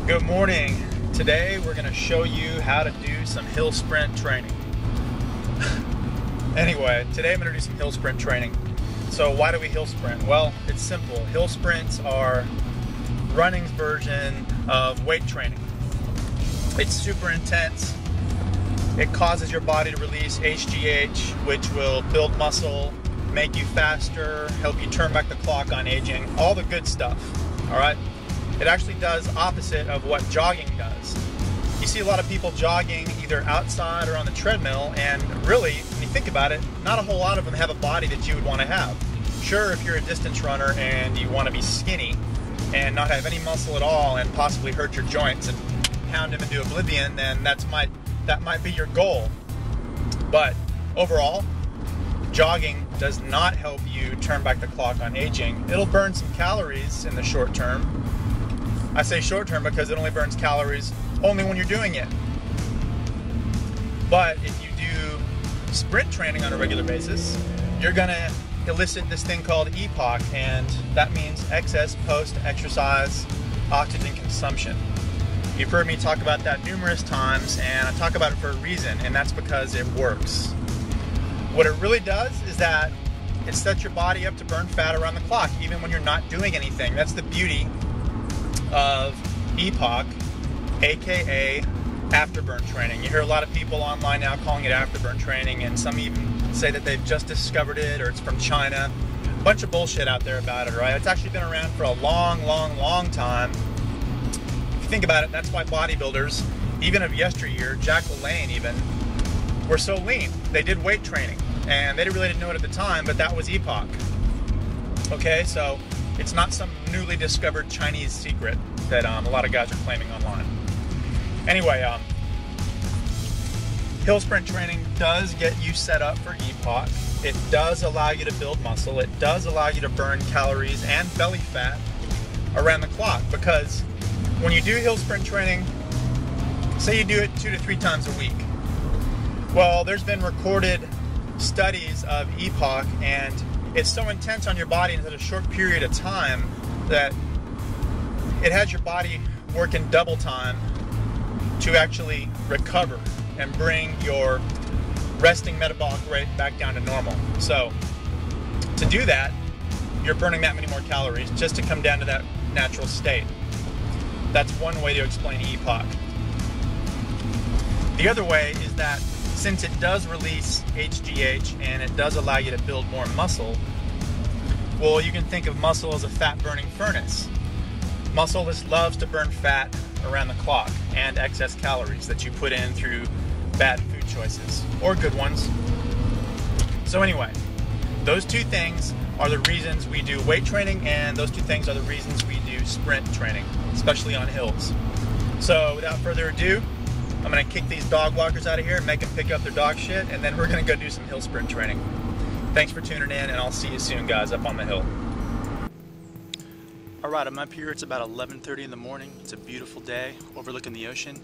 Good morning. Today we're going to show you how to do some hill sprint training. Anyway, today I'm going to do some hill sprint training. So why do we hill sprint? Well, it's simple. Hill sprints are running's version of weight training. It's super intense. It causes your body to release HGH, which will build muscle, make you faster, help you turn back the clock on aging, all the good stuff, all right? It actually does opposite of what jogging does. You see a lot of people jogging either outside or on the treadmill, and really, when you think about it, not a whole lot of them have a body that you would want to have. Sure, if you're a distance runner and you want to be skinny and not have any muscle at all and possibly hurt your joints and pound them into oblivion, then that might be your goal. But overall, jogging does not help you turn back the clock on aging. It'll burn some calories in the short term. I say short term because it only burns calories only when you're doing it. But if you do sprint training on a regular basis, you're gonna elicit this thing called EPOC, and that means excess post-exercise oxygen consumption. You've heard me talk about that numerous times, and I talk about it for a reason, and that's because it works. What it really does is that it sets your body up to burn fat around the clock, even when you're not doing anything. That's the beauty of EPOC, aka afterburn training. You hear a lot of people online now calling it afterburn training, and some even say that they've just discovered it or it's from China. A bunch of bullshit out there about it, right? It's actually been around for a long time. If you think about it, that's why bodybuilders, even of yesteryear, Jack LaLanne even, were so lean. They did weight training, and they really didn't know it at the time, but that was EPOC. Okay, so it's not some newly discovered Chinese secret that a lot of guys are claiming online. Anyway, hill sprint training does get you set up for EPOC. It does allow you to build muscle. It does allow you to burn calories and belly fat around the clock, because when you do hill sprint training, say you do it 2 to 3 times a week. Well, there's been recorded studies of EPOC, and it's so intense on your body in such a short period of time that it has your body working double time to actually recover and bring your resting metabolic rate back down to normal. So to do that, you're burning that many more calories just to come down to that natural state. That's one way to explain EPOC. The other way is that since it does release HGH and it does allow you to build more muscle, well, you can think of muscle as a fat-burning furnace. Muscle just loves to burn fat around the clock and excess calories that you put in through bad food choices, or good ones. So anyway, those two things are the reasons we do weight training, and those two things are the reasons we do sprint training, especially on hills. So without further ado, I'm going to kick these dog walkers out of here and make them pick up their dog shit, and then we're going to go do some hill sprint training. Thanks for tuning in, and I'll see you soon, guys, up on the hill. Alright, I'm up here. It's about 11:30 in the morning. It's a beautiful day overlooking the ocean.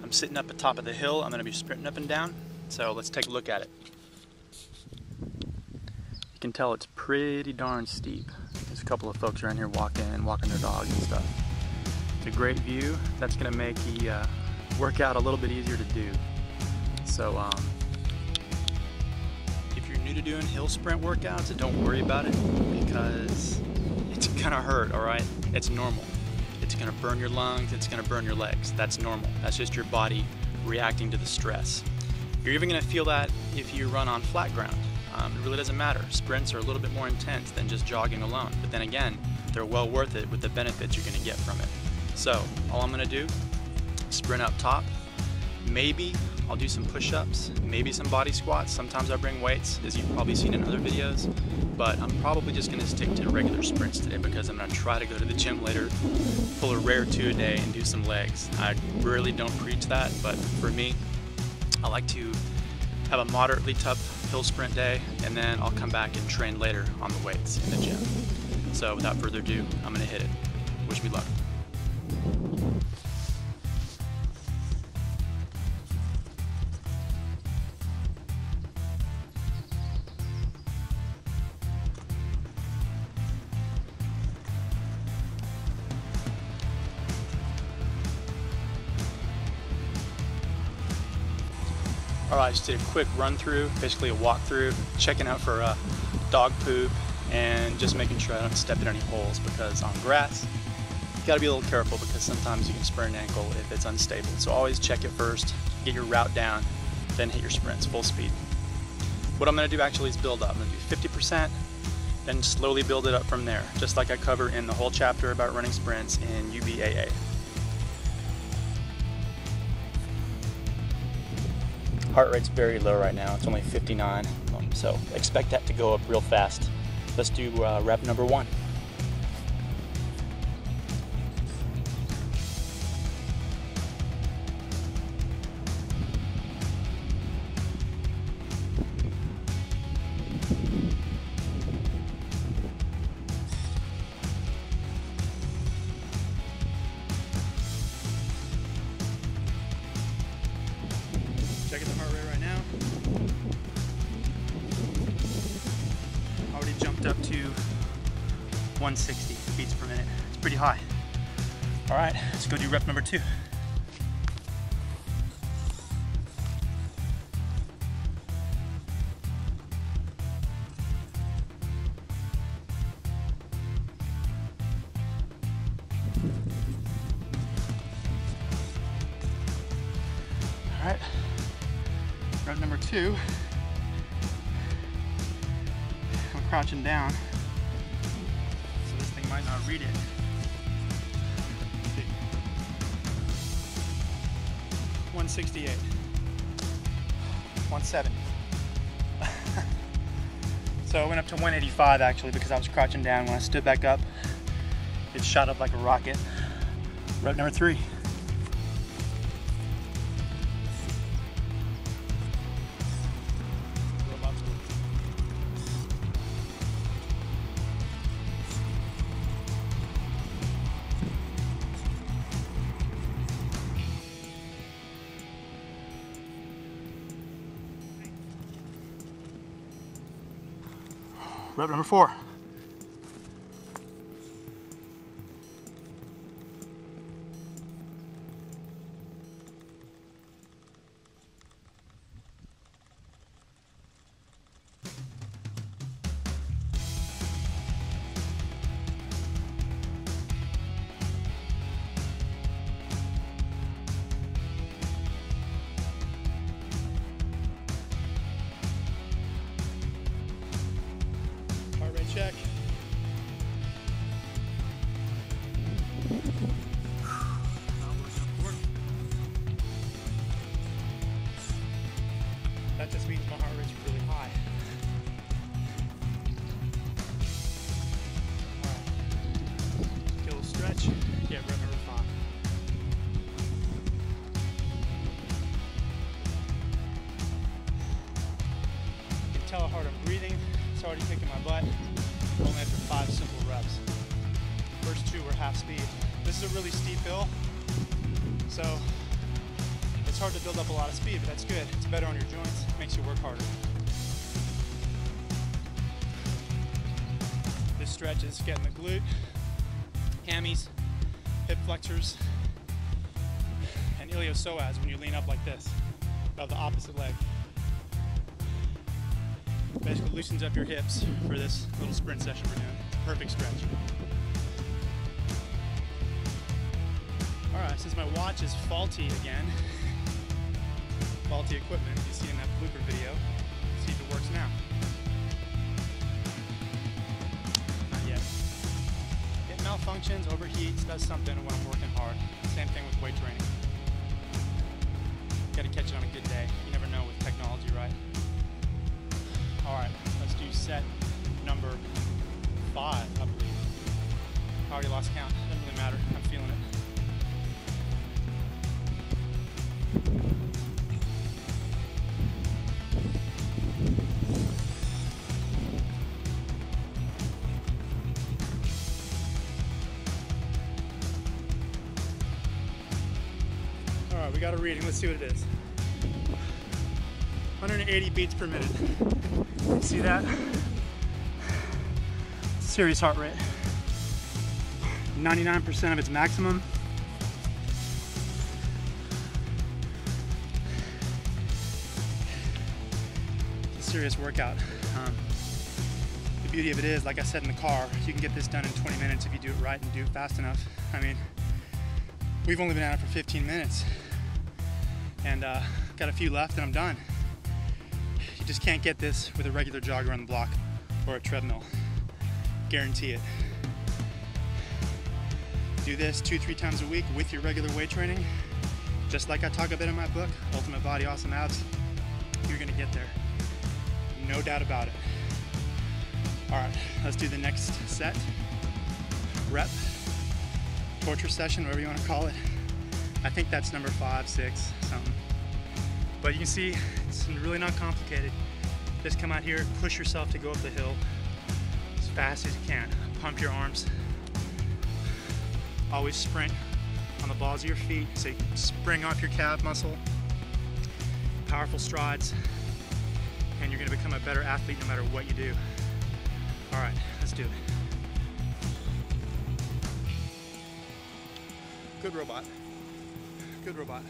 I'm sitting up at the top of the hill. I'm going to be sprinting up and down, so let's take a look at it. You can tell it's pretty darn steep. There's a couple of folks around here walking their dogs and stuff. It's a great view. That's going to make the workout a little bit easier to do. So if you're new to doing hill sprint workouts, don't worry about it, because it's gonna hurt, all right? It's normal. It's gonna burn your lungs, it's gonna burn your legs. That's normal. That's just your body reacting to the stress. You're even gonna feel that if you run on flat ground. It really doesn't matter. Sprints are a little bit more intense than just jogging alone, but then again, they're well worth it with the benefits you're gonna get from it. So all I'm gonna do, sprint up top. Maybe I'll do some push-ups, maybe some body squats. Sometimes I bring weights, as you've probably seen in other videos, but I'm probably just gonna stick to regular sprints today because I'm gonna try to go to the gym later, pull a rare 2 a day and do some legs. I really don't preach that, but for me, I like to have a moderately tough hill sprint day, and then I'll come back and train later on the weights in the gym. So without further ado, I'm gonna hit it. Wish me luck. Alright, I just did a quick run through, basically a walkthrough, checking out for dog poop and just making sure I don't step in any holes, because on grass you gotta be a little careful because sometimes you can sprain an ankle if it's unstable. So always check it first, get your route down, then hit your sprints full speed. What I'm gonna do actually is build up. I'm gonna do 50%, then slowly build it up from there, just like I cover in the whole chapter about running sprints in UBAA. Heart rate's very low right now, it's only 59, so expect that to go up real fast. Let's do rep number 1. Checking the heart rate right now. Already jumped up to 160 beats per minute. It's pretty high. All right, let's go do rep number 2. All right. Rep number 2, I'm crouching down, so this thing might not read it. Let's see. 168, 170. So I went up to 185 actually because I was crouching down. When I stood back up, it shot up like a rocket. Rep number 3. Rep number 4. Check. That just means my heart rate's really high. Alright. Get a little stretch. Yeah, rep number 5. You can tell how hard I'm breathing. It's already kicking my butt. Only after 5 simple reps. First 2 were half speed. This is a really steep hill, so it's hard to build up a lot of speed, but that's good. It's better on your joints, makes you work harder. This stretch is getting the glute, hammies, hip flexors, and iliopsoas when you lean up like this, of the opposite leg. Basically loosens up your hips for this little sprint session we're doing. Perfect stretch. Alright, since my watch is faulty again, faulty equipment you see in that blooper video, see if it works now. Not yet. It malfunctions, overheats, does something when I'm working hard. Same thing with weight training. Gotta catch it on a good day. You never know with technology, right? Alright, let's do set number 5, I believe. I already lost count. Doesn't really matter. I'm feeling it. Alright, we got a reading. Let's see what it is. 180 beats per minute. See that? Serious heart rate. 99% of its maximum. serious workout. The beauty of it is, like I said in the car, you can get this done in 20 minutes if you do it right and do it fast enough. I mean, we've only been at it for 15 minutes and got a few left and I'm done. You just can't get this with a regular jogger on the block or a treadmill. Guarantee it. Do this 2-3 times a week with your regular weight training. Just like I talk about in my book, Ultimate Body Awesome Abs, you're gonna get there. No doubt about it. All right, let's do the next set. Rep, torture session, whatever you wanna call it. I think that's number 5, 6, something. But you can see, it's really not complicated. Just come out here, push yourself to go up the hill as fast as you can. Pump your arms. Always sprint on the balls of your feet so you can spring off your calf muscle. Powerful strides, and you're gonna become a better athlete no matter what you do. All right, let's do it. Good robot. Good robot.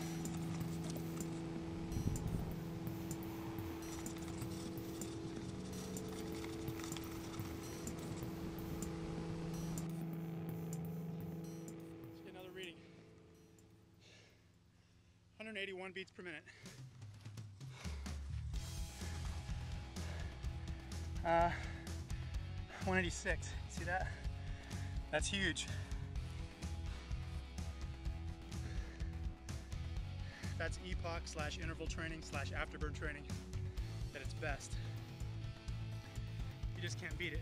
Let's get another reading. 181 beats per minute. 186, see that? That's huge. That's EPOC / interval training / afterburn training at its best. You just can't beat it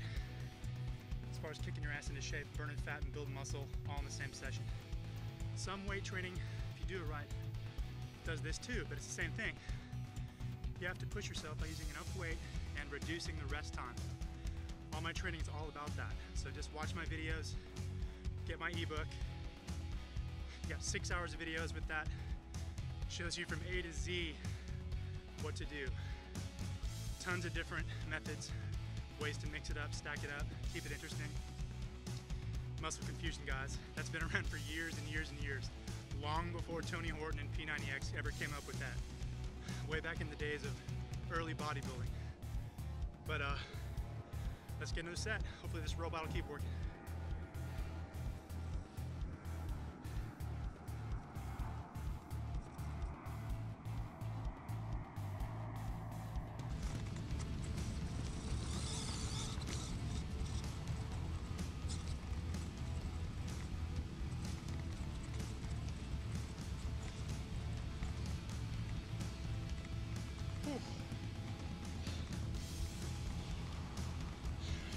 as far as kicking your ass into shape, burning fat and building muscle all in the same session. Some weight training, if you do it right, does this too, but it's the same thing. You have to push yourself by using enough weight and reducing the rest time. All my training is all about that. So just watch my videos, get my ebook. You got 6 hours of videos with that. Shows you from A to Z what to do. Tons of different methods, ways to mix it up, stack it up, keep it interesting. Muscle confusion, guys, that's been around for years and years and years. Long before Tony Horton and P90X ever came up with that. Way back in the days of early bodybuilding. But let's get into the set. Hopefully this robot will keep working.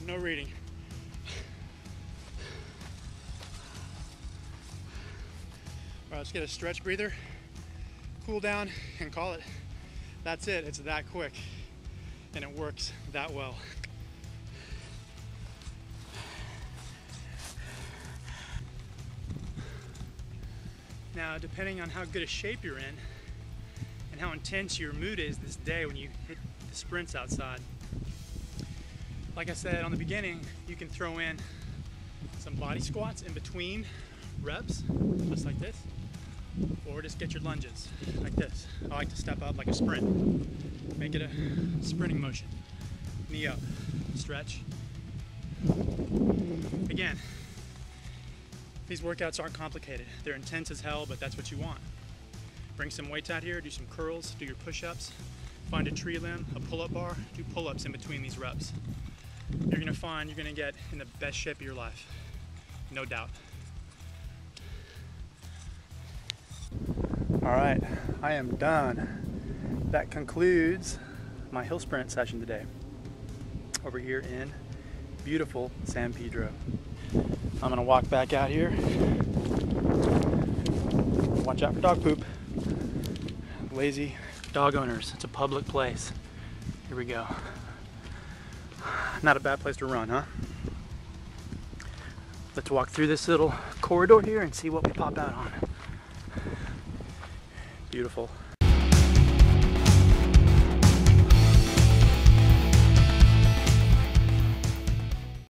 No reading. All right, let's get a stretch breather, cool down, and call it. That's it, it's that quick, and it works that well. Now, depending on how good a shape you're in, and how intense your mood is this day when you hit the sprints outside, like I said on the beginning, you can throw in some body squats in between reps, just like this, or just get your lunges like this. I like to step up like a sprint, make it a sprinting motion. Knee up, stretch. Again, these workouts aren't complicated. They're intense as hell, but that's what you want. Bring some weights out here, do some curls, do your push-ups, find a tree limb, a pull-up bar, do pull-ups in between these reps. You're gonna find you're gonna get in the best shape of your life, no doubt. All right, I am done. That concludes my hill sprint session today over here in beautiful San Pedro. I'm gonna walk back out here. Watch out for dog poop. Lazy dog owners, it's a public place. Here we go. Not a bad place to run, huh? Let's walk through this little corridor here and see what we pop out on. Beautiful.